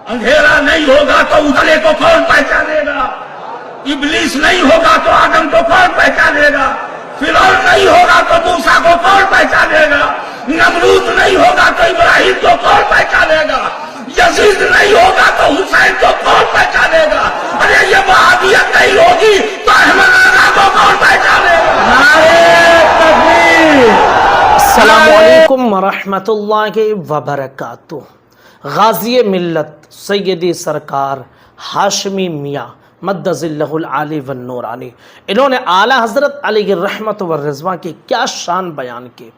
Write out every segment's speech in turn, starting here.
अंधेरा नहीं होगा तो उजले को कौन पहचानेगा? इब्लीस नहीं होगा तो आदम को कौन पहचानेगा? फिरौन नहीं होगा तो मूसा को कौन पहचानेगा? नमरूद नहीं होगा तो इब्राहिम को कौन पहचानेगा? यजीद नहीं होगा तो हुसैन को कौन पहचानेगा? अरे ये वहाबियत नहीं होगी तो अहमद रजा को कौन पहचानेगा? अस्सलामु अलैकुम वरहमतुल्लाहि वबरकातुह। गाज़ी मिल्लत सैयदी सरकार हाशमी मियाँ मद्दज़िल्लहुल आली वन नूरानी, इन्होंने आला हज़रत अलैहि रहमत व रिज़वा की क्या शान बयान की।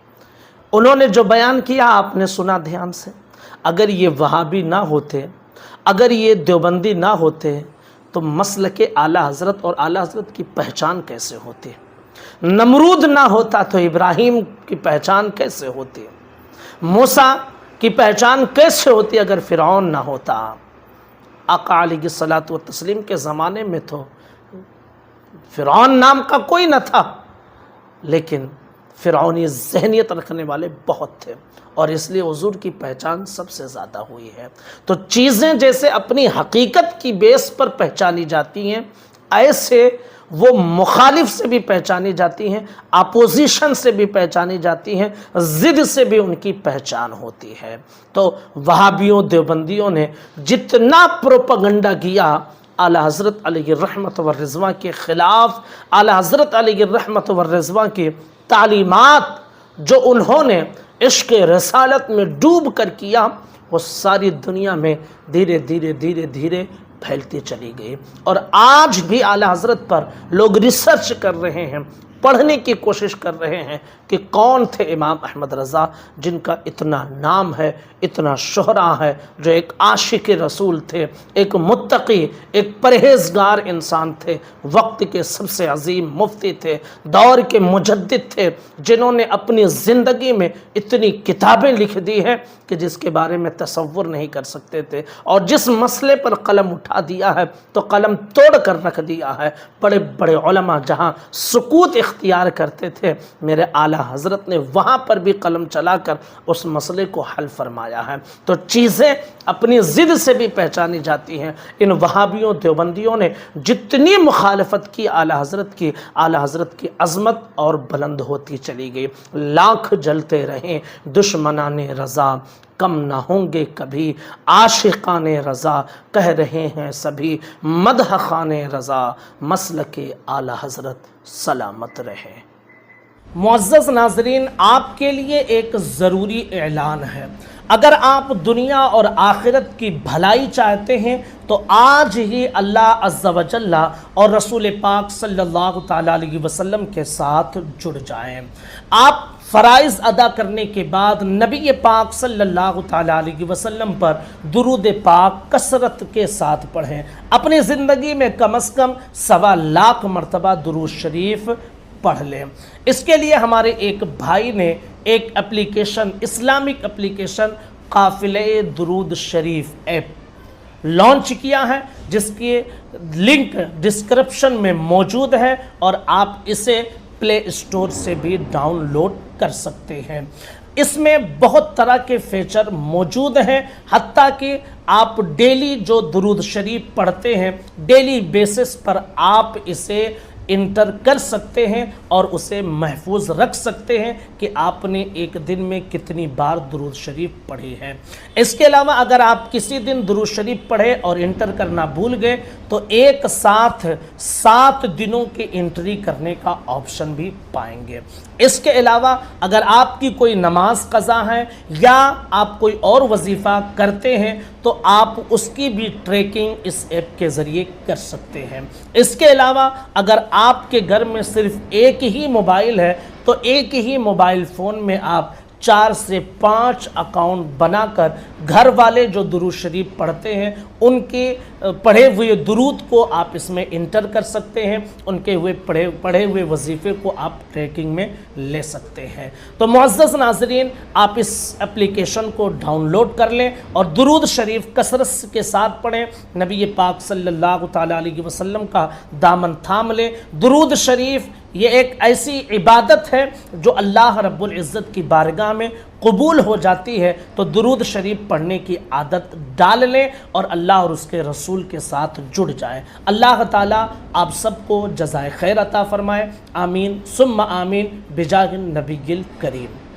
उन्होंने जो बयान किया आपने सुना ध्यान से। अगर ये वहाबी ना होते, अगर ये देवबंदी ना होते तो मसलके आला हज़रत और आला हज़रत की पहचान कैसे होती? नमरूद ना होता तो इब्राहिम की पहचान कैसे होती? मूसा की पहचान कैसे होती अगर फ़िरौन ना होता? आका अलैहिस्सलातु व तस्लीम के ज़माने में तो फ़िरौन नाम का कोई न था, लेकिन फ़िरौनी ज़हनियत रखने वाले बहुत थे और इसलिए हुज़ूर की पहचान सबसे ज़्यादा हुई है। तो चीज़ें जैसे अपनी हकीकत की बेस पर पहचानी जाती हैं, ऐसे वो मुखालिफ से भी पहचानी जाती हैं, अपोजिशन से भी पहचानी जाती हैं, ज़िद से भी उनकी पहचान होती है। तो वहाबियों देवबंदियों ने जितना प्रोपगंडा किया आला हज़रत अलैहि रहमत व रिज़वा के ख़िलाफ़, आला हज़रत अलैहि रहमत व रिज़वा की तालीमात जो उन्होंने इश्क़ रसालत में डूब कर किया, वो सारी दुनिया में धीरे धीरे धीरे धीरे फैलती चली गई। और आज भी आला हज़रत पर लोग रिसर्च कर रहे हैं, पढ़ने की कोशिश कर रहे हैं कि कौन थे इमाम अहमद रज़ा, जिनका इतना नाम है, इतना शोहरा है, जो एक आशिक रसूल थे, एक मुत्तकी, एक परहेज़गार इंसान थे, वक्त के सबसे अजीम मुफ्ती थे, दौर के मुजद्दिद थे, जिन्होंने अपनी ज़िंदगी में इतनी किताबें लिख दी हैं कि जिसके बारे में तसव्वुर नहीं कर सकते थे। और जिस मसले पर कलम उठा दिया है तो कलम तोड़ कर रख दिया है। बड़े बड़े उलमा जहाँ सुकूत इख्तियार करते थे, मेरे आला हज़रत ने वहाँ पर भी कलम चलाकर उस मसले को हल फरमाया है। तो चीज़ें अपनी ज़िद से भी पहचानी जाती हैं। इन वहाबियों देवबंदियों ने जितनी मुखालफत की आला हज़रत की, आला हज़रत की अज़मत और बुलंद होती चली गई। लाख जलते रहें दुश्मनाने रज़ा, कम ना होंगे कभी आशिकाने रज़ा, कह रहे हैं सभी मदह खाने रज़ा, मसलके आला हज़रत सलामत रहे। मुअज़्ज़ज़ नाज़रीन, आपके लिए एक ज़रूरी ऐलान है। अगर आप दुनिया और आखिरत की भलाई चाहते हैं तो आज ही अल्लाह अज़्ज़ा व जल्ला और रसूल पाक सल्लल्लाहु तआला अलैहि वसल्लम के साथ जुड़ जाएं। आप फ़राइज़ अदा करने के बाद नबी पाक सल्लल्लाहु तआला अलैहि वसल्लम पर दुरूद पाक कसरत के साथ पढ़ें। अपनी ज़िंदगी में कम से कम 1.25 लाख मरतबा दुरूद शरीफ पढ़ लें। इसके लिए हमारे एक भाई ने एक एप्लीकेशन, इस्लामिक एप्लीकेशन काफ़िले दुरूद शरीफ ऐप लॉन्च किया है, जिसकी लिंक डिस्क्रिप्शन में मौजूद है और आप इसे प्ले स्टोर से भी डाउनलोड कर सकते हैं। इसमें बहुत तरह के फीचर मौजूद हैं, हत्ता कि आप डेली जो दुरूद शरीफ पढ़ते हैं, डेली बेसिस पर आप इसे इंटर कर सकते हैं और उसे महफूज रख सकते हैं कि आपने एक दिन में कितनी बार दुरूद शरीफ पढ़ी है। इसके अलावा अगर आप किसी दिन दुरूद शरीफ पढ़े और इंटर करना भूल गए तो एक साथ 7 दिनों की एंट्री करने का ऑप्शन भी पाएंगे। इसके अलावा अगर आपकी कोई नमाज क़ज़ा है या आप कोई और वजीफ़ा करते हैं तो आप उसकी भी ट्रैकिंग इस ऐप के ज़रिए कर सकते हैं। इसके अलावा अगर आपके घर में सिर्फ एक ही मोबाइल है तो एक ही मोबाइल फ़ोन में आप 4 से 5 अकाउंट बनाकर घर वाले जो दुरूद शरीफ पढ़ते हैं उनके पढ़े हुए दुरूद को आप इसमें इंटर कर सकते हैं, उनके पढ़े हुए वजीफ़े को आप ट्रैकिंग में ले सकते हैं। तो मुअज़्ज़ज़ नाज़रीन, आप इस एप्लीकेशन को डाउनलोड कर लें और दुरूद शरीफ कसरत के साथ पढ़ें। नबी पाक सल्लल्लाहु तआला अलैहि वसल्लम का दामन थाम लें। दुरूद शरीफ یہ ایک ایسی عبادت ہے جو اللہ رب العزت کی بارگاہ میں قبول ہو جاتی ہے، تو درود شریف پڑھنے کی عادت ڈال لیں اور اللہ اور اس کے رسول کے ساتھ جڑ جائیں۔ اللہ تعالیٰ آپ سب کو جزائے خیر عطا فرمائے، آمین ثم آمین بجاہ النبی الکریم۔